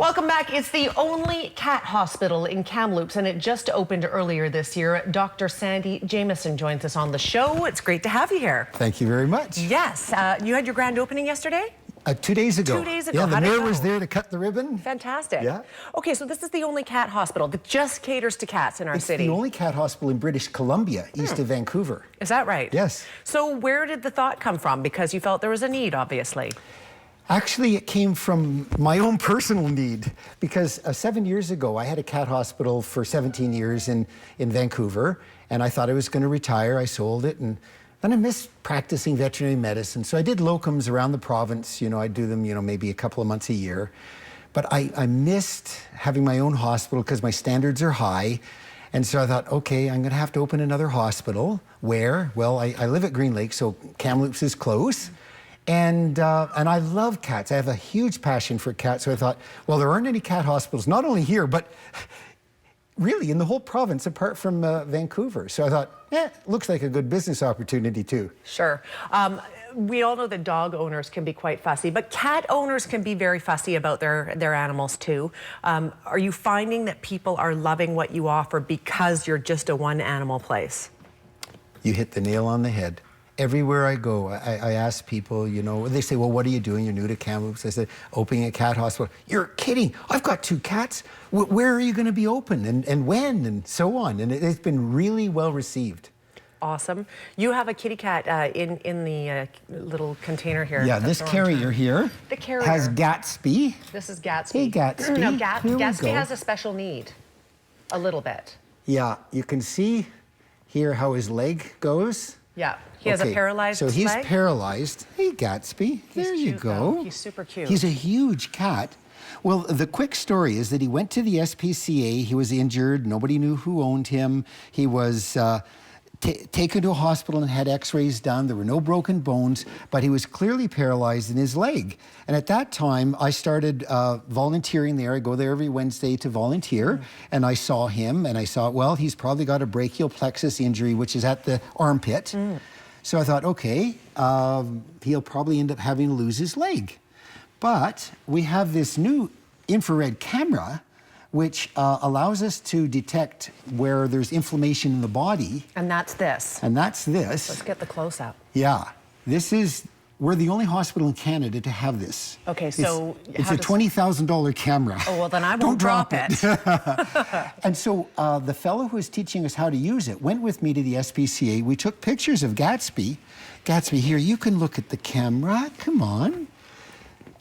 Welcome back. It's the only cat hospital in Kamloops, and it just opened earlier this year. Dr. Sandy Jamieson joins us on the show. It's great to have you here. Thank you very much. Yes. You had your grand opening yesterday? 2 days ago. 2 days ago. Yeah, the mayor was there to cut the ribbon. Fantastic. Yeah. Okay, so this is the only cat hospital that just caters to cats in our city. It's the only cat hospital in British Columbia, east of Vancouver. Is that right? Yes. So where did the thought come from? Because you felt there was a need, obviously. Actually, it came from my own personal need, because 7 years ago, I had a cat hospital for 17 years in Vancouver, and I thought I was going to retire. I sold it, and then I missed practicing veterinary medicine. So I did locums around the province. You know, I do them, maybe a couple of months a year. But I missed having my own hospital because my standards are high. And so I thought, okay, I'm going to have to open another hospital. Where? Well, I live at Green Lake, so Kamloops is close. And I love cats. I have a huge passion for cats. So I thought, well, there aren't any cat hospitals, not only here, but really in the whole province, apart from Vancouver. So I thought, looks like a good business opportunity too. Sure. We all know that dog owners can be quite fussy, but cat owners can be very fussy about their animals too. Are you finding that people are loving what you offer because you're just a one-animal place? You hit the nail on the head. Everywhere I go, I ask people, they say, well, what are you doing? You're new to Kamloops. I said, opening a cat hospital. You're kidding. I've got 2 cats. Where are you going to be open and when and so on? And it's been really well received. Awesome. You have a kitty cat in the little container here. Yeah, this carrier here has Gatsby. This is Gatsby. Hey, Gatsby. No, Gatsby has a special need, a little bit. Yeah, you can see here how his leg goes. Yeah, he has a paralyzed leg. So he's paralyzed. Hey, Gatsby, there you go. Though. He's super cute. He's a huge cat. Well, the quick story is that he went to the SPCA. He was injured. Nobody knew who owned him. He was taken to a hospital and had x-rays done. There were no broken bones, but he was clearly paralyzed in his leg. And at that time, I started volunteering there. I go there every Wednesday to volunteer, and I saw him, and I saw, well, he's probably got a brachial plexus injury, which is at the armpit. So I thought, okay, he'll probably end up having to lose his leg. But we have this new infrared camera which allows us to detect where there's inflammation in the body. And that's this. And that's this. Let's get the close-up. Yeah. We're the only hospital in Canada to have this. Okay, so it's a $20,000 camera. Oh, well, then I won't Don't drop it. And so the fellow who was teaching us how to use it went with me to the SPCA. We took pictures of Gatsby. Gatsby, here, you can look at the camera. Come on.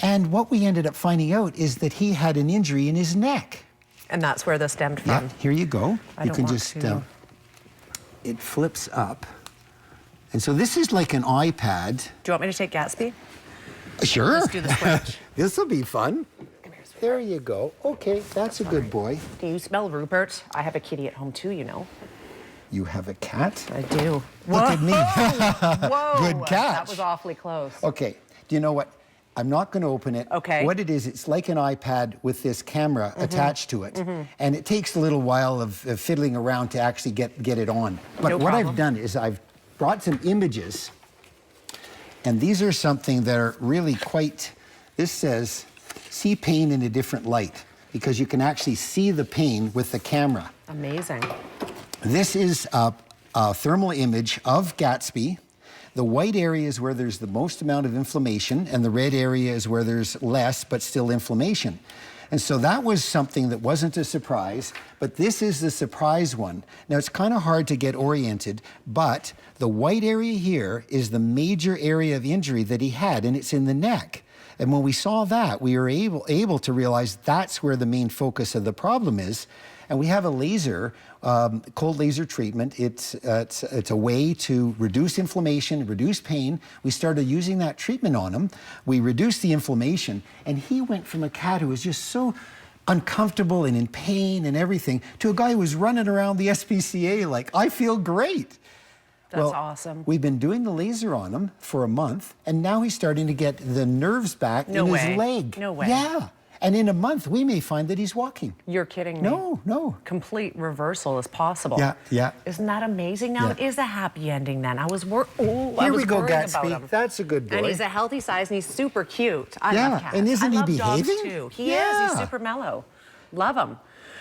And what we ended up finding out is that he had an injury in his neck. And that's where this stemmed from. Yeah, here you go. You can just, it flips up. And so this is like an iPad. Do you want me to take Gatsby? Sure. Let's do the switch. This will be fun. Come here, sweetheart. There you go. Okay, that's a good boy. Do you smell Rupert? I have a kitty at home too, you know. You have a cat? I do. Look at me. Whoa. Good catch. That was awfully close. Okay, do you know what? I'm not going to open it. Okay. What it is, it's like an iPad with this camera attached to it. And it takes a little while of fiddling around to actually get it on. But what I've done is I've brought some images. And these are something that are really quite, this says, see pain in a different light. Because you can actually see the pain with the camera. Amazing. This is a thermal image of Gatsby. The white area is where there's the most amount of inflammation, and the red area is where there's less, but still inflammation. And so that was something that wasn't a surprise, but this is the surprise one. Now, it's kind of hard to get oriented, but the white area here is the major area of injury that he had, and it's in the neck. And when we saw that, we were able to realize that's where the main focus of the problem is. And we have a laser, cold laser treatment. It's a way to reduce inflammation, reduce pain. We started using that treatment on him. We reduced the inflammation, and he went from a cat who was just so uncomfortable and in pain and everything to a guy who was running around the SPCA like, I feel great. That's awesome. We've been doing the laser on him for a month, and now he's starting to get the nerves back in his leg. No way. Yeah. And in a month, we may find that he's walking. You're kidding me. No, no. Complete reversal is possible. Yeah, yeah. Isn't that amazing? Now, it is a happy ending then. I was worried about him. That's a good boy. And he's a healthy size and he's super cute. I love cats. And isn't he behaving? I love dogs too. He is. He's super mellow. Love him.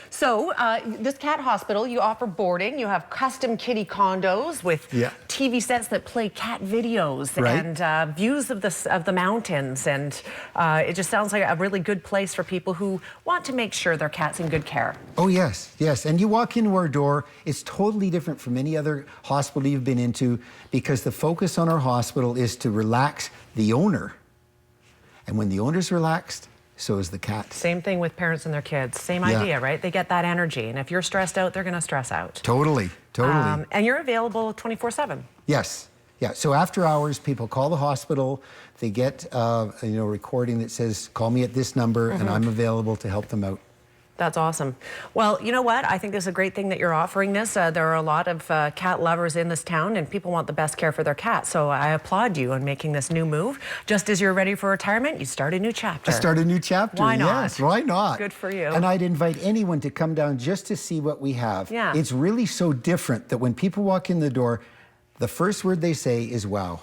So, this cat hospital, you offer boarding. You have custom kitty condos with TV sets that play cat videos and views of the mountains. And it just sounds like a really good place for people who want to make sure their cat's in good care. Oh, yes, yes. And you walk into our door, it's totally different from any other hospital you've been into because the focus on our hospital is to relax the owner. And when the owner's relaxed, so is the cat. Same thing with parents and their kids. Same idea, right? They get that energy. And if you're stressed out, they're going to stress out. Totally, totally. And you're available 24/7. Yes. Yeah. So after hours, people call the hospital. They get a recording that says, call me at this number, and I'm available to help them out. That's awesome. Well, you know what? I think this is a great thing that you're offering this. There are a lot of cat lovers in this town, and people want the best care for their cat. So I applaud you on making this new move. Just as you're ready for retirement, you start a new chapter. I start a new chapter. Why not? Yes, why not? Good for you. And I'd invite anyone to come down just to see what we have. Yeah. It's really so different that when people walk in the door, the first word they say is, wow.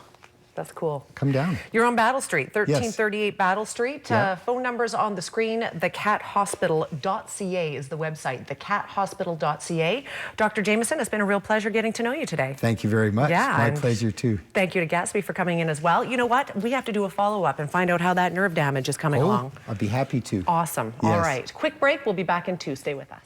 That's cool. Come down. You're on Battle Street, 1338 Battle Street. Phone numbers on the screen. Thecathospital.ca is the website. Thecathospital.ca. Dr. Jamieson, it's been a real pleasure getting to know you today. Thank you very much. My pleasure too. Thank you to Gatsby for coming in as well. You know what? We have to do a follow-up and find out how that nerve damage is coming along. I'd be happy to. Awesome. Yes. All right. Quick break. We'll be back in 2. Stay with us.